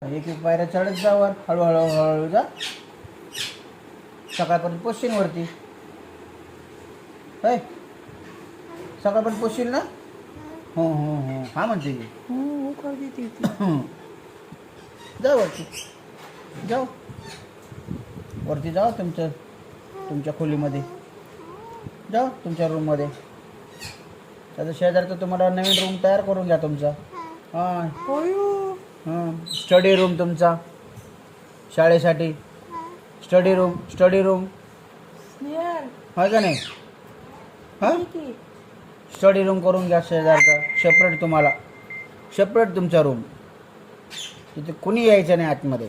एक एक पायऱ्या चढत जा वर, हळूहळू हळूहळू जा. सकाळपर्यंत पोचशील वरती. होय, सकाळपर्यंत पोचशील ना. हो हो हो, हा म्हणते जा वरती, जाऊ वरती जाऊ. तुमच्या खोलीमध्ये जाऊ, तुमच्या रूममध्ये. त्याचा शेजारचा तुम्हाला नवीन रूम तयार करून घ्या तुमचा. हां हां, स्टडी रूम तुमचा शाळेसाठी. स्टडी रूम आहे का नाही. हां, स्टडी रूम करून घ्या शेजारचा. सेपरेट तुम्हाला, सेपरेट तुमचा रूम. तिथे कुणी यायचं नाही आतमध्ये,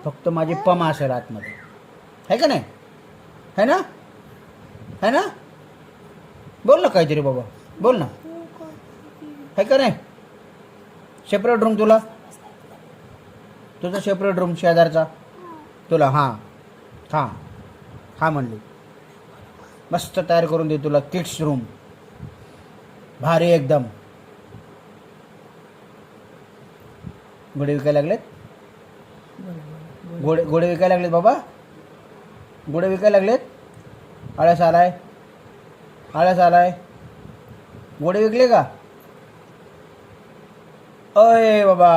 फक्त माझी पमा असेल आतमध्ये. आहे का नाही, है ना, है ना. बोल ना काहीतरी बाबा, बोल ना. आहे का नाही. सेपरेट रूम तुला, तुझा सेपरेट रूम शेजारचा तुला. हां हां हां म्हणली. मस्त तयार करून दे तुला किड्स रूम, भारी एकदम. घोडे विकायला लागलेत. घोडे विकायला लागलेत बाबा, घोडे विकायला लागलेत. आळस आलाय, आळस आलाय. घोडे विकले का. अय बाबा,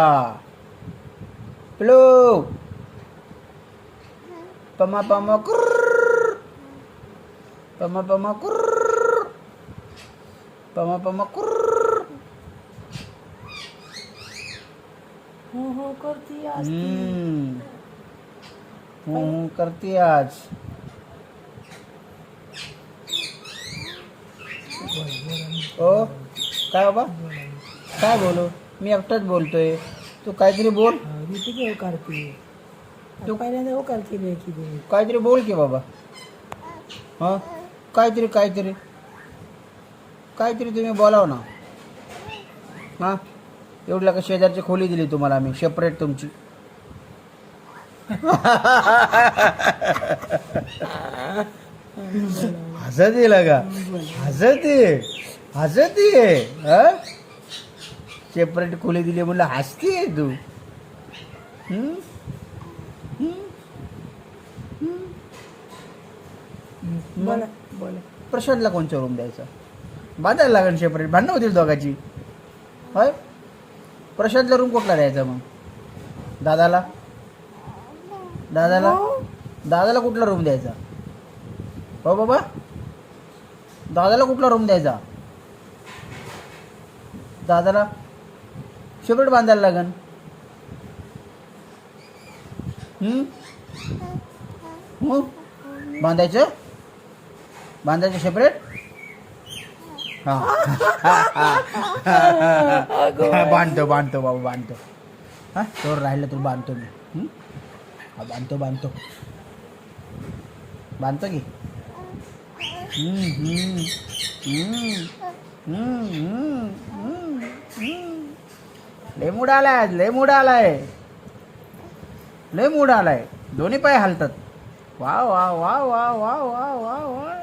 पिलो पमा पमा कुर्र, पमा पमा कुर्र, पमा पमा कुर्र. हो करती आज. करती आज. ओ काय बाबा, काय बोलू. मी एकटाच बोलतोय, तू काहीतरी बोल. तू पहिल्यांदा हो करते काहीतरी बोल की बाबा. हां, काहीतरी काहीतरी काहीतरी तुम्ही बोलाव ना. हां, एवढ्या का शेजारची खोली दिली तुम्हाला मी, सेपरेट तुमची. हसत येईल का, हसत ये. सेपरेट खोली दिली म्हणलं हसतीये तू. बोला बोला. प्रशांतला कोणचा रूम द्यायचा, बांधायला लागेल सेपरेट. भांडणं होतील दोघाची. होय, प्रशांतला रूम कुठला द्यायचा मग. दादाला दादाला दादाला कुठला रूम द्यायचा. हो बाबा, दादाला कुठला रूम द्यायचा. दादाला सेपरेट बांधायला लागेल. बांधायचं सेपरेट. हां बांधतो बाबा, बांधतो. हां, तोवर राहिलं तू बांधतो मी. बांधतो की. लय मूड आलाय, लय मूड आलाय. दोन्ही पाय हालतात. वा वा वा वा वा वा वा वा.